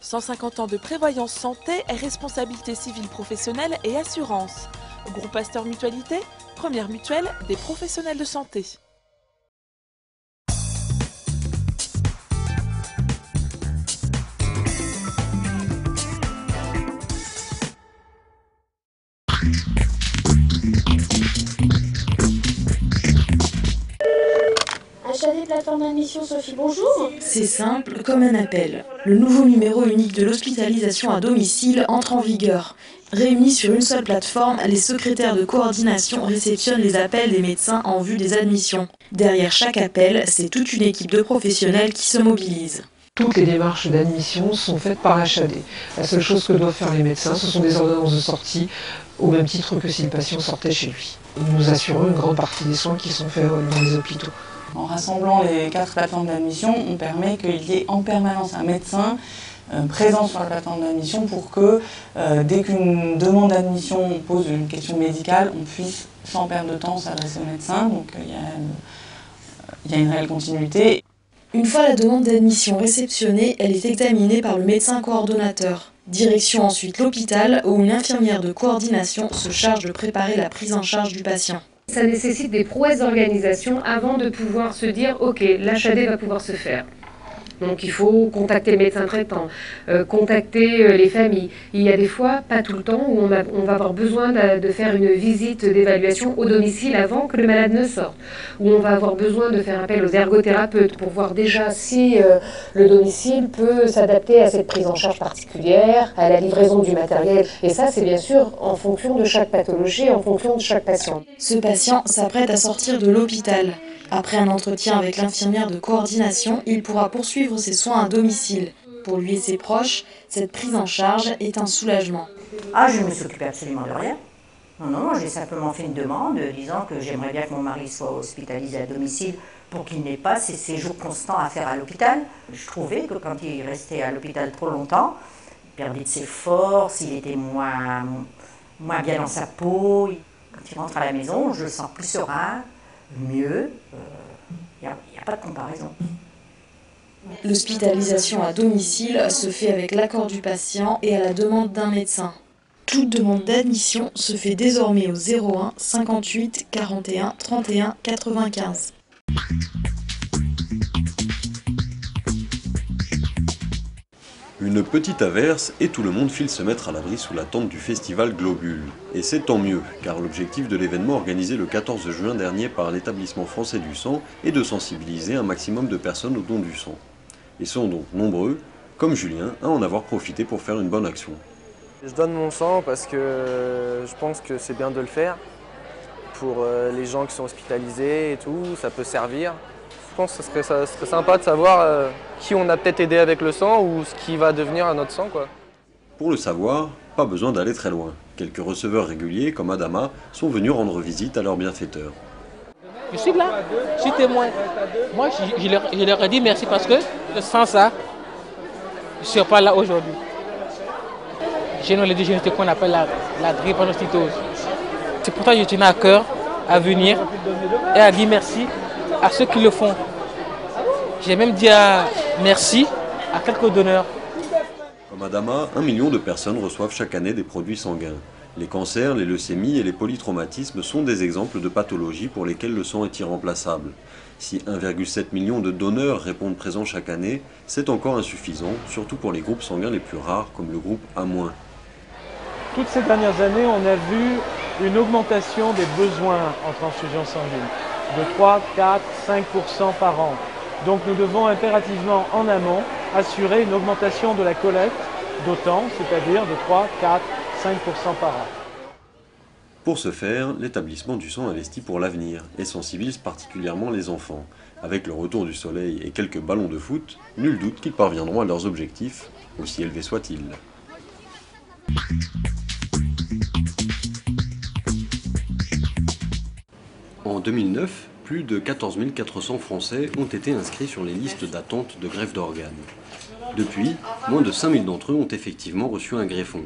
150 ans de prévoyance santé, responsabilité civile professionnelle et assurance. Groupe Pasteur Mutualité, première mutuelle des professionnels de santé. HAD plateforme d'admission, Sophie, bonjour. C'est simple comme un appel. Le nouveau numéro unique de l'hospitalisation à domicile entre en vigueur. Réunis sur une seule plateforme, les secrétaires de coordination réceptionnent les appels des médecins en vue des admissions. Derrière chaque appel, c'est toute une équipe de professionnels qui se mobilise. Toutes les démarches d'admission sont faites par HAD. La seule chose que doivent faire les médecins, ce sont des ordonnances de sortie, au même titre que si le patient sortait chez lui. Nous assurons une grande partie des soins qui sont faits dans les hôpitaux. En rassemblant les 4 plateformes d'admission, on permet qu'il y ait en permanence un médecin présent sur la plateforme d'admission pour que dès qu'une demande d'admission pose une question médicale, on puisse sans perdre de temps s'adresser au médecin. Donc il y a une réelle continuité. Une fois la demande d'admission réceptionnée, elle est examinée par le médecin coordonnateur. Direction ensuite l'hôpital où une infirmière de coordination se charge de préparer la prise en charge du patient. Ça nécessite des prouesses d'organisation avant de pouvoir se dire « Ok, l'HAD va pouvoir se faire ». Donc il faut contacter le médecin traitant, contacter les familles. Il y a des fois, pas tout le temps, où on va avoir besoin de faire une visite d'évaluation au domicile avant que le malade ne sorte. Où on va avoir besoin de faire appel aux ergothérapeutes pour voir déjà si le domicile peut s'adapter à cette prise en charge particulière, à la livraison du matériel. Et ça, c'est bien sûr en fonction de chaque pathologie, en fonction de chaque patient. Ce patient s'apprête à sortir de l'hôpital. Après un entretien avec l'infirmière de coordination, il pourra poursuivre ses soins à domicile. Pour lui et ses proches, cette prise en charge est un soulagement. Ah, je ne me suis occupée absolument de rien. Non, j'ai simplement fait une demande disant que j'aimerais bien que mon mari soit hospitalisé à domicile pour qu'il n'ait pas ces séjours constants à faire à l'hôpital. Je trouvais que quand il restait à l'hôpital trop longtemps, il perdait de ses forces, il était moins bien dans sa peau. Quand il rentre à la maison, je le sens plus serein, mieux, il n'y a pas de comparaison. L'hospitalisation à domicile se fait avec l'accord du patient et à la demande d'un médecin. Toute demande d'admission se fait désormais au 01 58 41 31 95. Une petite averse et tout le monde file se mettre à l'abri sous la tente du festival Globule. Et c'est tant mieux, car l'objectif de l'événement organisé le 14 juin dernier par l'établissement français du sang est de sensibiliser un maximum de personnes au don du sang. Ils sont donc nombreux, comme Julien, à en avoir profité pour faire une bonne action. Je donne mon sang parce que je pense que c'est bien de le faire. Pour les gens qui sont hospitalisés et tout, ça peut servir. Je pense que ce serait sympa de savoir qui on a peut-être aidé avec le sang ou ce qui va devenir à notre sang, quoi. Pour le savoir, pas besoin d'aller très loin. Quelques receveurs réguliers, comme Adama, sont venus rendre visite à leurs bienfaiteurs. Je suis là, je suis témoin. Moi, je leur ai dit merci parce que sans ça, je ne serais pas là aujourd'hui. J'ai une maladie qu'on appelle la drépanocytose. C'est pour ça que je tenais à cœur à venir et à dire merci à ceux qui le font. J'ai même dit merci à quelques donneurs. Comme Adama, 1 million de personnes reçoivent chaque année des produits sanguins. Les cancers, les leucémies et les polytraumatismes sont des exemples de pathologies pour lesquelles le sang est irremplaçable. Si 1,7 million de donneurs répondent présents chaque année, c'est encore insuffisant, surtout pour les groupes sanguins les plus rares comme le groupe A-. Toutes ces dernières années, on a vu une augmentation des besoins en transfusion sanguine de 3, 4, 5% par an. Donc nous devons impérativement en amont assurer une augmentation de la collecte d'autant, c'est-à-dire de 3, 4, 5% par an. Pour ce faire, l'établissement du sang investit pour l'avenir et sensibilise particulièrement les enfants. Avec le retour du soleil et quelques ballons de foot, nul doute qu'ils parviendront à leurs objectifs, aussi élevés soient-ils. En 2009, plus de 14 400 Français ont été inscrits sur les listes d'attente de greffe d'organes. Depuis, moins de 5 000 d'entre eux ont effectivement reçu un greffon.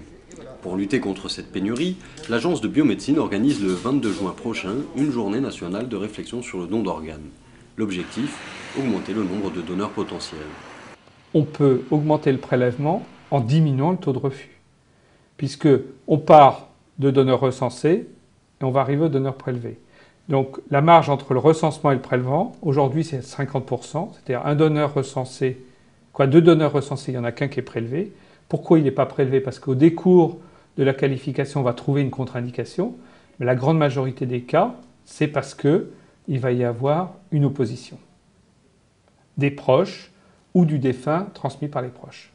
Pour lutter contre cette pénurie, l'Agence de biomédecine organise le 22 juin prochain une journée nationale de réflexion sur le don d'organes. L'objectif, augmenter le nombre de donneurs potentiels. On peut augmenter le prélèvement en diminuant le taux de refus. Puisqu'on part de donneurs recensés et on va arriver aux donneurs prélevés. Donc la marge entre le recensement et le prélevement, aujourd'hui c'est 50%, c'est-à-dire un donneur recensé, deux donneurs recensés, il n'y en a qu'un qui est prélevé. Pourquoi il n'est pas prélevé? Parce qu'au décours de la qualification, on va trouver une contre-indication, mais la grande majorité des cas, c'est parce qu'il va y avoir une opposition des proches ou du défunt transmis par les proches.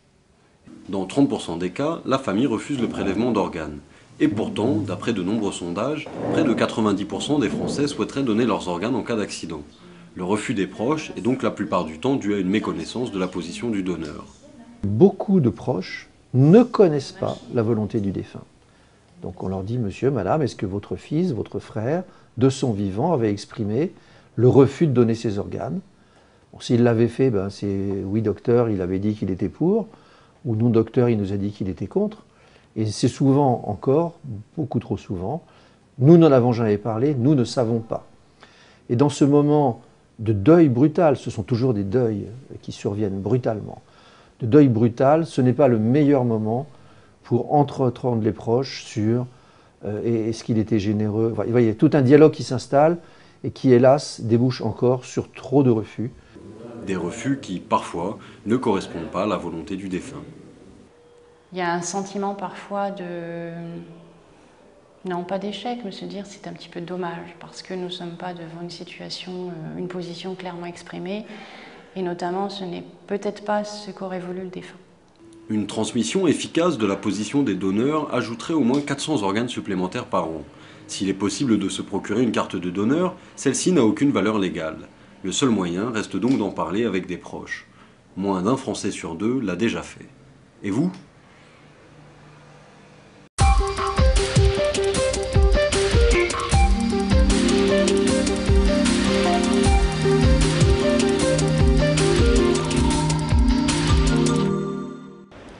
Dans 30% des cas, la famille refuse le prélèvement d'organes. Et pourtant, d'après de nombreux sondages, près de 90% des Français souhaiteraient donner leurs organes en cas d'accident. Le refus des proches est donc la plupart du temps dû à une méconnaissance de la position du donneur. Beaucoup de proches ne connaissent pas la volonté du défunt. Donc on leur dit, monsieur, madame, est-ce que votre fils, votre frère, de son vivant, avait exprimé le refus de donner ses organes? Bon, s'il l'avait fait, c'est oui, docteur, il avait dit qu'il était pour, ou non, docteur, il nous a dit qu'il était contre. Et c'est souvent encore, beaucoup trop souvent, nous n'en avons jamais parlé, nous ne savons pas. Et dans ce moment de deuil brutal, ce sont toujours des deuils qui surviennent brutalement, de deuil brutal, ce n'est pas le meilleur moment pour entreprendre les proches sur est-ce qu'il était généreux. Enfin, il y a tout un dialogue qui s'installe et qui, hélas, débouche encore sur trop de refus. Des refus qui, parfois, ne correspondent pas à la volonté du défunt. Il y a un sentiment parfois de... non pas d'échec, mais se dire c'est un petit peu dommage parce que nous ne sommes pas devant une situation, une position clairement exprimée et notamment ce n'est peut-être pas ce qu'aurait voulu le défunt. Une transmission efficace de la position des donneurs ajouterait au moins 400 organes supplémentaires par an. S'il est possible de se procurer une carte de donneur, celle-ci n'a aucune valeur légale. Le seul moyen reste donc d'en parler avec des proches. Moins d'un Français sur deux l'a déjà fait. Et vous ?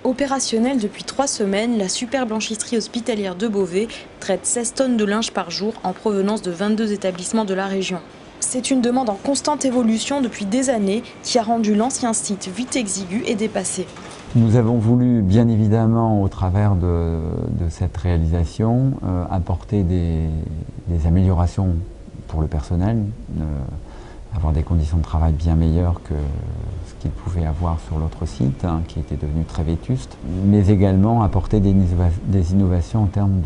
Opérationnelle depuis 3 semaines, la super blanchisserie hospitalière de Beauvais traite 16 tonnes de linge par jour en provenance de 22 établissements de la région. C'est une demande en constante évolution depuis des années qui a rendu l'ancien site vite exigu et dépassé. Nous avons voulu, bien évidemment, au travers de cette réalisation, apporter des améliorations pour le personnel, avoir des conditions de travail bien meilleures que ce qu'il pouvait avoir sur l'autre site, qui était devenu très vétuste, mais également apporter des innovations en termes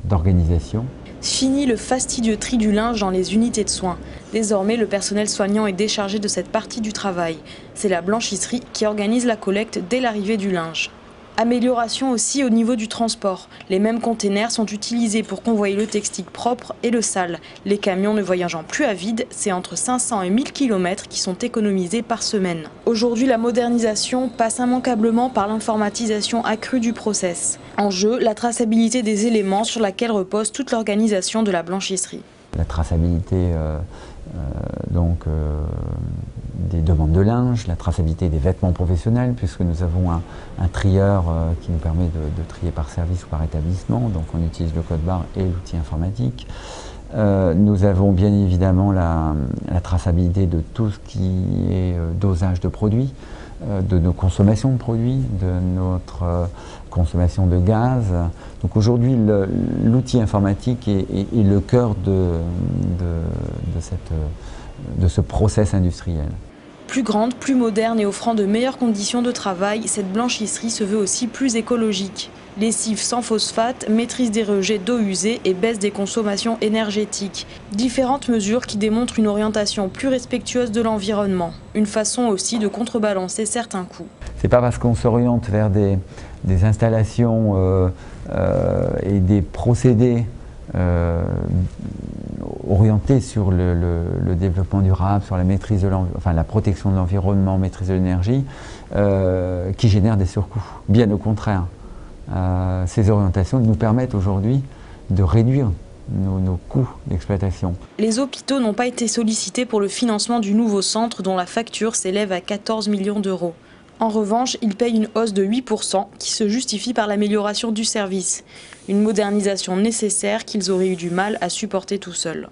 d'organisation. Fini le fastidieux tri du linge dans les unités de soins. Désormais, le personnel soignant est déchargé de cette partie du travail. C'est la blanchisserie qui organise la collecte dès l'arrivée du linge. Amélioration aussi au niveau du transport. Les mêmes containers sont utilisés pour convoyer le textile propre et le sale. Les camions ne voyageant plus à vide, c'est entre 500 et 1000 km qui sont économisés par semaine. Aujourd'hui, la modernisation passe immanquablement par l'informatisation accrue du process. En jeu, la traçabilité des éléments sur laquelle repose toute l'organisation de la blanchisserie. La traçabilité des demandes de linge, la traçabilité des vêtements professionnels, puisque nous avons un trieur qui nous permet de trier par service ou par établissement, donc on utilise le code barre et l'outil informatique. Nous avons bien évidemment la traçabilité de tout ce qui est dosage de produits, de nos consommations de produits, de notre consommation de gaz. Donc aujourd'hui, l'outil informatique est le cœur de ce process industriel. Plus grande, plus moderne et offrant de meilleures conditions de travail, cette blanchisserie se veut aussi plus écologique. Lessive sans phosphate, maîtrise des rejets d'eau usée et baisse des consommations énergétiques. Différentes mesures qui démontrent une orientation plus respectueuse de l'environnement. Une façon aussi de contrebalancer certains coûts. C'est pas parce qu'on s'oriente vers des installations et des procédés orientés sur le développement durable, sur la maîtrise de la protection de l'environnement, maîtrise de l'énergie, qui génèrent des surcoûts. Bien au contraire, ces orientations nous permettent aujourd'hui de réduire nos coûts d'exploitation. Les hôpitaux n'ont pas été sollicités pour le financement du nouveau centre dont la facture s'élève à 14 millions d'euros. En revanche, ils payent une hausse de 8% qui se justifie par l'amélioration du service. Une modernisation nécessaire qu'ils auraient eu du mal à supporter tout seuls.